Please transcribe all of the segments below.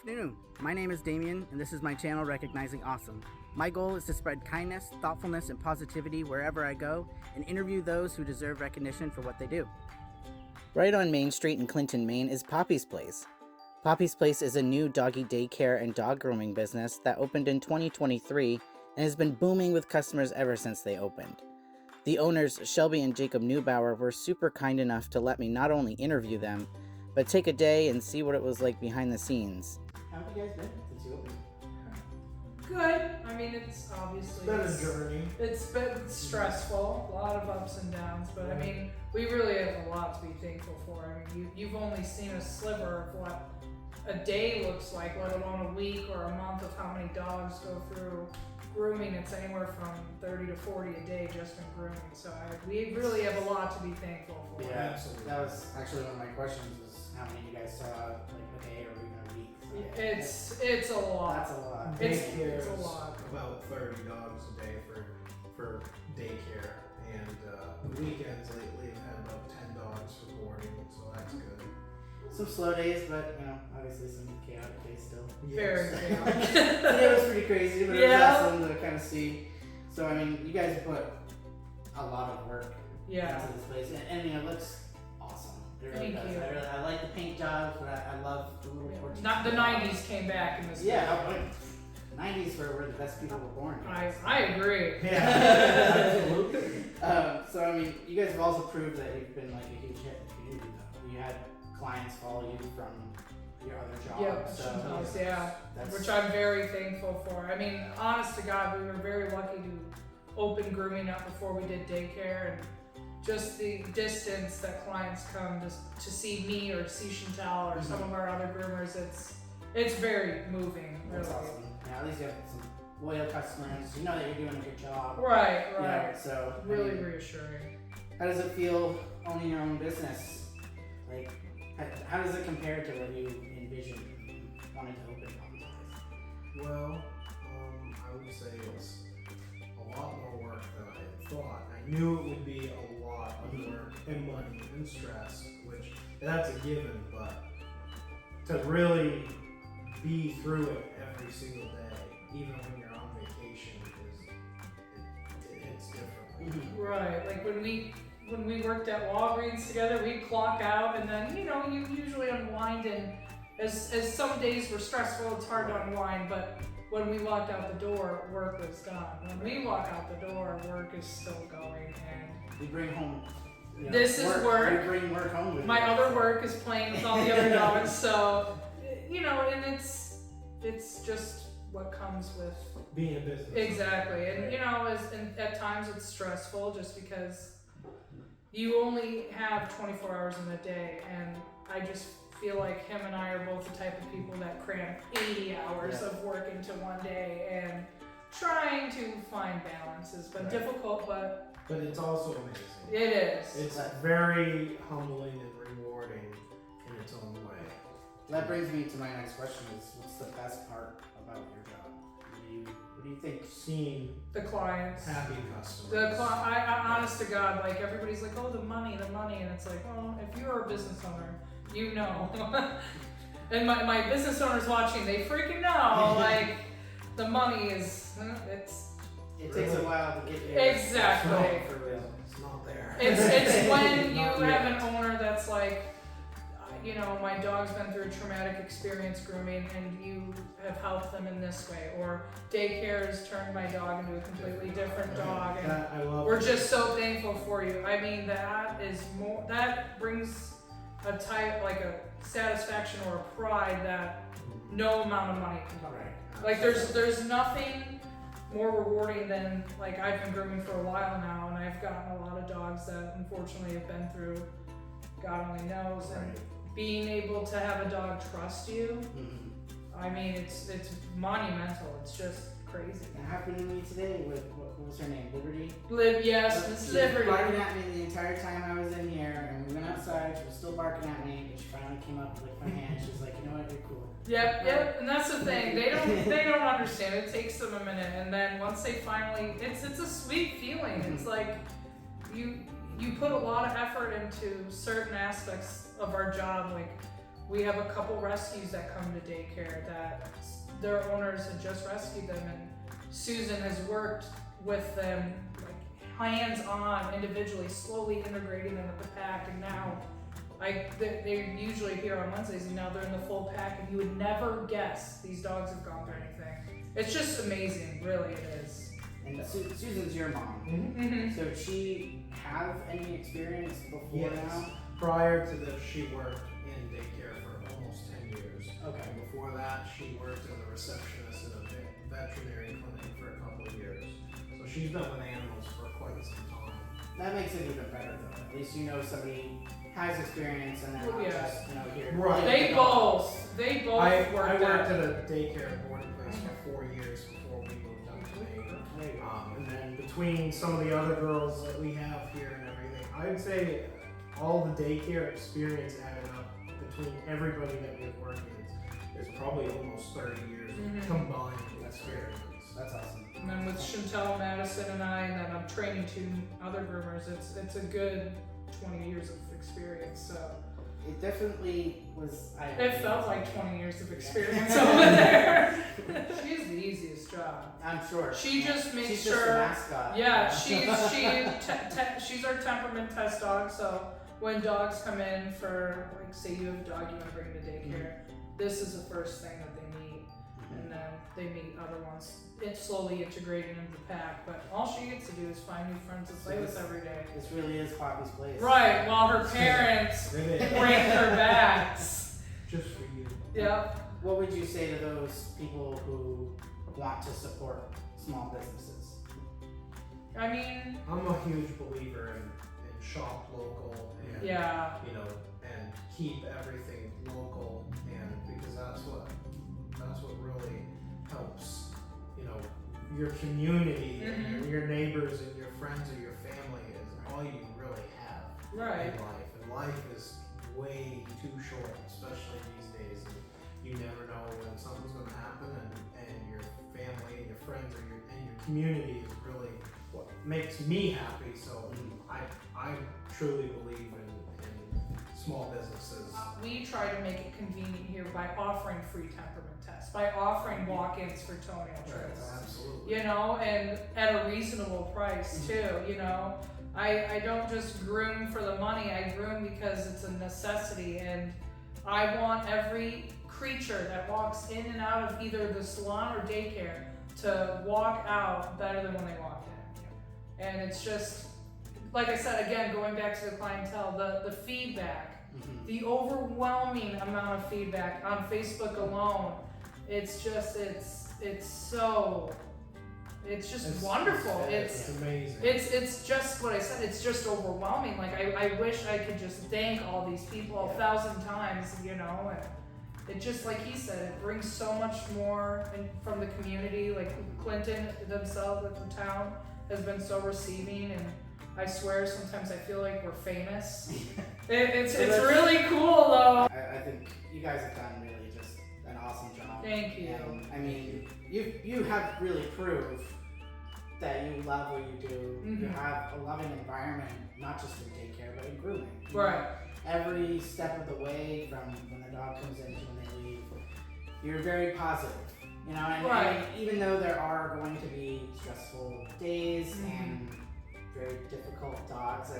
afternoon. My name is Damien, and this is my channel, Recognizing Awesome. My goal is to spread kindness, thoughtfulness, and positivity wherever I go, and interview those who deserve recognition for what they do. Right on Main Street in Clinton, Maine is Poppy's Place. Poppy's Place is a new doggy daycare and dog grooming business that opened in 2023 and has been booming with customers ever since they opened. The owners, Shelby and Jacob Neubauer, were super kind enough to let me not only interview them, but take a day and see what it was like behind the scenes. How have you guys been since you opened? Good. I mean, it's obviously been a journey. It's been stressful, a lot of ups and downs, but I mean, we really have a lot to be thankful for. I mean, you've only seen a sliver of what a day looks like, let alone a week or a month of how many dogs go through grooming. It's anywhere from 30 to 40 a day just in grooming. So we really have a lot to be thankful for. Yeah, Absolutely. that was actually one of my questions, was how many you guys saw like a day or even a week. So It's a lot. that's a lot. Daycare It's a is lot. about 30 dogs a day for daycare, and the weekends lately have had about 10 dogs for boarding, so that's good. Some slow days, but obviously some chaotic days still. Very Yes. chaotic. Today was pretty crazy, but it was Yeah. awesome to kind of see. So I mean, you guys put a lot of work Yeah. into this place, and it looks awesome. It really Thank does. you. I like the paint jobs, but I love the little portraits. Not the 90s came back in this. Yeah, 90s were where the best people were born. I agree. Yeah, absolutely. So I mean, you guys have also proved that you've been like a huge hit in the community. Though you had clients follow you from your other jobs. Sometimes, yeah. That's, Which I'm very thankful for. I mean, honest to God, we were very lucky to open grooming up before we did daycare, and just the distance that clients come to see me or see Chantal or some of our other groomers, it's very moving. that's Really. awesome. Yeah, at least you have some loyal customers. You know that you're doing a good job. Right. So I Really mean, reassuring. how does it feel owning your own business? Like, how does it compare to what you envisioned wanting to open Poppy's Place? Well, I would say it's a lot more work than I had thought. I knew it would be a lot of work and money and stress, which that's a given, but to really be through it every single day, even when you're on vacation, it's different. Right. Like when we worked at Walgreens together, we'd clock out, and then you usually unwind, and as some days were stressful, it's hard to unwind, but when we walked out the door, work was done. When we walk out the door, work is still going, and You bring home. This is work. You bring work home with my you. other work is playing with all the other dogs, so and it's just what comes with Being a business. exactly. And and at times it's stressful just because you only have 24 hours in a day, and I just feel like him and I are both the type of people that cram 80 hours of work into one day, and trying to find balance has been Right. difficult, but But it's also amazing. it is. It's very humbling and rewarding in its own way. That brings me to my next question: is what's the best part about your job? What do you think? Seeing The clients. happy customers. I honest to God, like everybody's like, oh, the money, and it's like, well, if you're a business owner, you know. And my business owners watching, they freaking know, like, the money is, It takes a while to get your Exactly. stuff for real. It's not there. it's when you Not have yet. an owner that's like, my dog's been through a traumatic experience grooming, and you have helped them in this way, or daycare has turned my dog into a completely different dog, and That I love. we're just so thankful for you. I mean, that brings a type, like a satisfaction or a pride that no amount of money can buy. Like there's nothing more rewarding than, like, I've been grooming for a while now, and I've gotten a lot of dogs that unfortunately have been through God only knows, and being able to have a dog trust you, I mean, it's monumental. It's just crazy. It happened to me today with what was her name? Liberty. Yes, Miss She was barking Liberty. at me the entire time I was in here, and we went outside. She was still barking at me, but she finally came up with my hand. She was like, "You know what? You're cool." Yep, and that's the thing. They don't understand. It takes them a minute, and then once they finally, it's a sweet feeling. It's like you put a lot of effort into certain aspects of our job, like We have a couple rescues that come to daycare that their owners had just rescued them, and Susan has worked with them like hands-on, individually, slowly integrating them with the pack, and now they're usually here on Wednesdays, and now they're in the full pack, and you would never guess these dogs have gone through anything. It's just amazing, really it is. And Susan's your mom. Mm-hmm. So did she have any experience before Yes. now? Prior to this, she worked in daycare for almost 10 years. Okay. And before that, she worked as a receptionist in a veterinary clinic for a couple of years. So she's been with animals for quite some time. That makes it even better though. At least you know somebody has experience and they're not Yeah. just, here. Right. They both I worked worked at. at a daycare boarding place for 4 years before we moved up to Maine. There you go. And then between some of the other girls that we have here and everything, I'd say all the daycare experience added up between everybody that we've worked with is probably almost 30 years Mhm. combined experience. That's awesome. And then with Chantel, Madison, and I, and then I'm training 2 other groomers, it's a good 20 years of experience, so. It definitely was. It felt like 20 years of experience over there. She has the easiest job. I'm sure. She just makes She's sure. just a mascot. Yeah, she's our temperament test dog. So when dogs come in for, like, say you have a dog you want to bring to daycare, this is the first thing that they meet, and then they meet other ones. It's slowly integrating into the pack, but all she gets to do is find new friends to play with every day. This really is Poppy's place. Right, while her parents It is. break her backs. Just for you. Yep. What would you say to those people who want to support small businesses? I mean, I'm a huge believer in shop local and and keep everything local, and because that's what really helps, your community and your neighbors and your friends or your family is all you really have right. in life. And life is way too short, especially these days. And you never know when something's going to happen, and your family and your friends and your community is really what makes me happy. So I truly believe in small businesses. We try to make it convenient here by offering free temperament tests, by offering walk-ins for toenail trims. Absolutely. And at a reasonable price too, I don't just groom for the money, I groom because it's a necessity, and I want every creature that walks in and out of either the salon or daycare to walk out better than when they walked in. And it's just, like I said, again, going back to the clientele, the feedback, the overwhelming amount of feedback on Facebook alone, it's just wonderful. It's amazing. It's just what I said, it's just overwhelming. Like I wish I could just thank all these people 1,000 times, and it just, like he said, it brings so much more from the community. Like Clinton themselves, like the town, has been so receiving, and I swear sometimes I feel like we're famous. It's really cool though. I think you guys have done really just an awesome job. Thank you. And, I mean, you have really proved that you love what you do. You have a loving environment, not just in daycare, but in grooming. Right. Every step of the way, from when the dog comes in to when they leave, you're very positive. And even though there are going to be stressful days and very difficult dogs,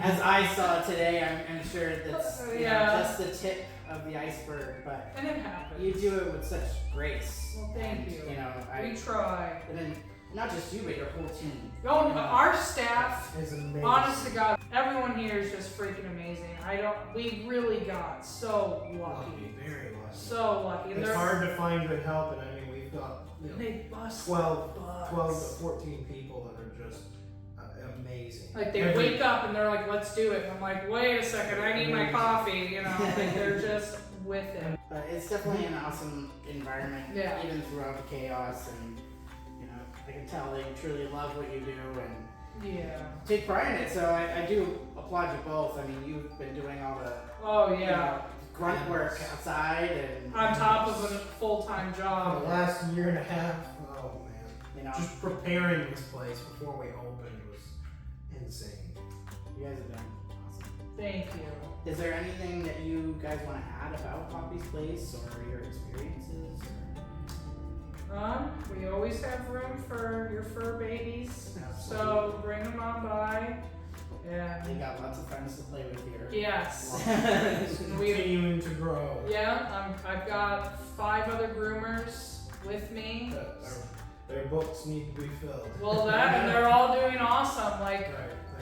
as I saw today, I'm sure that's just the tip of the iceberg, but And it happens. you do it with such grace. Well, thank you. I We try. and then not just you, but your whole team. Oh, our staff, It's amazing. honest to God, everyone here is just freaking amazing. We really got so lucky. Very lucky. So lucky. And It's hard to find good help, and I mean, we've got they bust 12 butts. to 14 people that are just amazing. Like they wake up and they're like, let's do it. And I'm like, wait a second, I need my coffee. Like they're just with it. But it's definitely an awesome environment, Yeah. even throughout the chaos, and I can tell that you truly love what you do and Yeah. take pride in it. So I do applaud you both. I mean, you've been doing all the Oh yeah. grunt work outside and On top of a full-time For job. the last year and a half, oh man, you just preparing this place before we opened was insane. you guys have done awesome. Thank you. Is there anything that you guys want to add about Poppy's Place or your experiences? We always have room for your fur babies, Absolutely. so bring them on by. They And got lots of friends to play with here. yes, Continuing to grow. yeah, I've got 5 other groomers with me. Their books need to be filled. Well, and they're all doing awesome. Like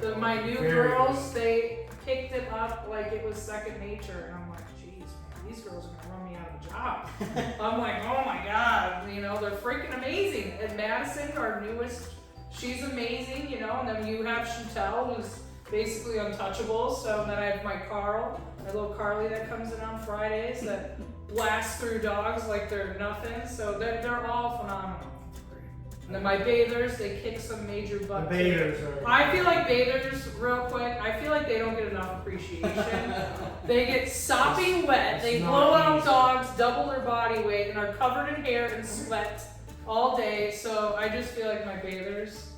Right. my new Very girls, good. they picked it up like it was second nature, and I'm like, geez, man, these girls are gonna run me out of a job. I'm like, oh my god, you know, they're freaking amazing. And Madison, our newest, she's amazing, you know. And then you have Chantel, who's basically untouchable. So then I have my Carl, my little Carly that comes in on Fridays that blasts through dogs like they're nothing. So they're all phenomenal. And then my bathers, they kick some major butt. The bathers are. I feel like bathers, real quick, I feel like they don't get enough appreciation. They get sopping wet, they It's blow not out easy. dogs, double their body weight, and are covered in hair and sweat all day. So I just feel like my bathers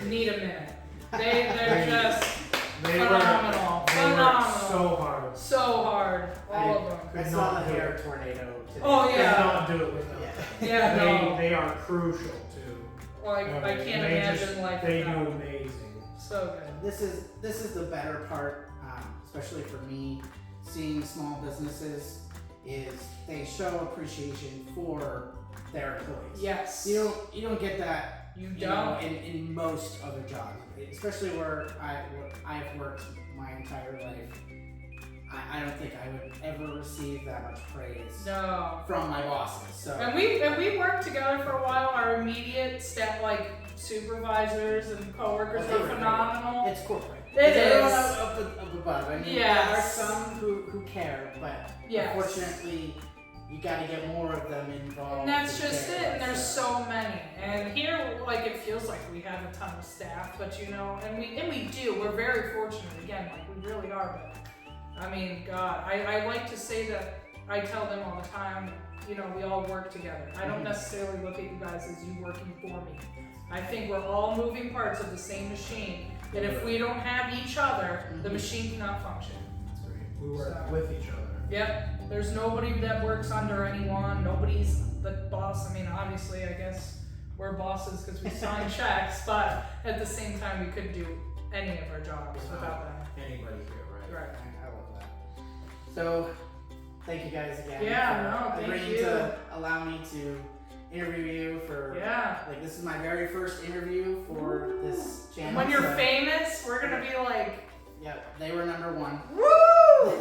need a minute. They're just They phenomenal. Work, they Phenomenal. work so hard. so hard, all of them. I Could saw not the do hair it. tornado today. Oh, Could yeah. not do it without Yeah. them. Yeah, no. They are crucial too. Like, I can't They imagine just- life They do without them. amazing. So good. This is the better part, especially for me, seeing small businesses, is they show appreciation for their employees. Yes. You don't get that You you know, don't. in most other jobs, especially where I've worked my entire life. I don't think I would ever receive that much praise No. from my bosses. So And we worked together for a while. Our immediate staff, like supervisors and coworkers, Okay, were right. phenomenal. it's corporate. It It's everyone is. up above. I mean, Yes. there are some who care, but Yes. unfortunately, you got to get more of them involved. And that's to just care. it. And there's so many. And here, like, it feels like we have a ton of staff, but you know, and we do. We're very fortunate. Again, like we really are. But I mean, God, I like to say that. I tell them all the time. You know, we all work together. I don't Mhm. necessarily look at you guys as you working for me. I think we're all moving parts of the same machine. And if we don't have each other, the Mhm. machine cannot function. That's great. We work So- with each other. Yep. There's nobody that works under anyone. Nobody's the boss. I mean, obviously, I guess we're bosses because we sign checks, but at the same time, we could do any of our jobs without them. Anybody here, right? Right. I love that. So, thank you guys again. Yeah, for no, thank agreeing you. to allow me to interview you for. Yeah. Like, this is my very first interview for this channel. When you're so- famous, we're gonna be like, Yeah, they were number one. woo!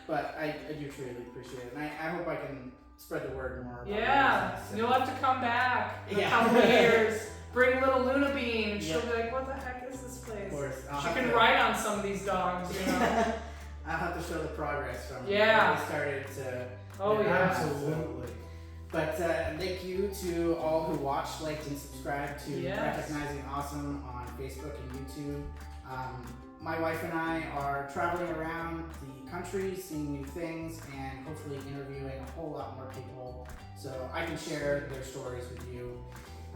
But I do truly appreciate it, and I hope I can spread the word more. About Yeah. my business. You'll have to come back in a Yeah. couple of years. Bring little Luna Bean, and she'll Yeah. be like, what the heck is this place? Of course. She can ride on some of these dogs, you know. I'll have to show the progress from Yeah. when we started to. Oh yeah. Absolutely. But thank you to all who watched, liked, and subscribed to Yes. Recognizing Awesome on Facebook and YouTube. My wife and I are traveling around the country, seeing new things, and hopefully interviewing a whole lot more people so I can share their stories with you.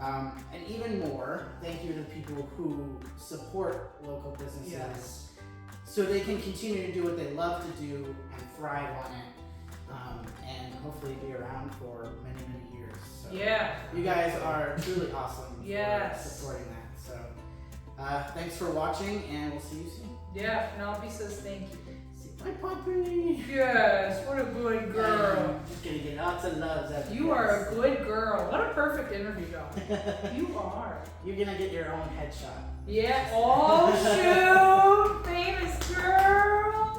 And even more, thank you to people who support local businesses Yes. so they can continue to do what they love to do and thrive on it. And hopefully be around for many, many years. So Yeah. you guys are truly awesome for Yes. supporting that. So thanks for watching, and we'll see you soon. Yeah. Penelope says thank you. Bye, puppy. Yes. What a good girl. Just gonna get lots of loves out of You are a good girl. What a perfect interview dog. You are. You're gonna get your own headshot. Yeah. Oh shoot. Famous girl.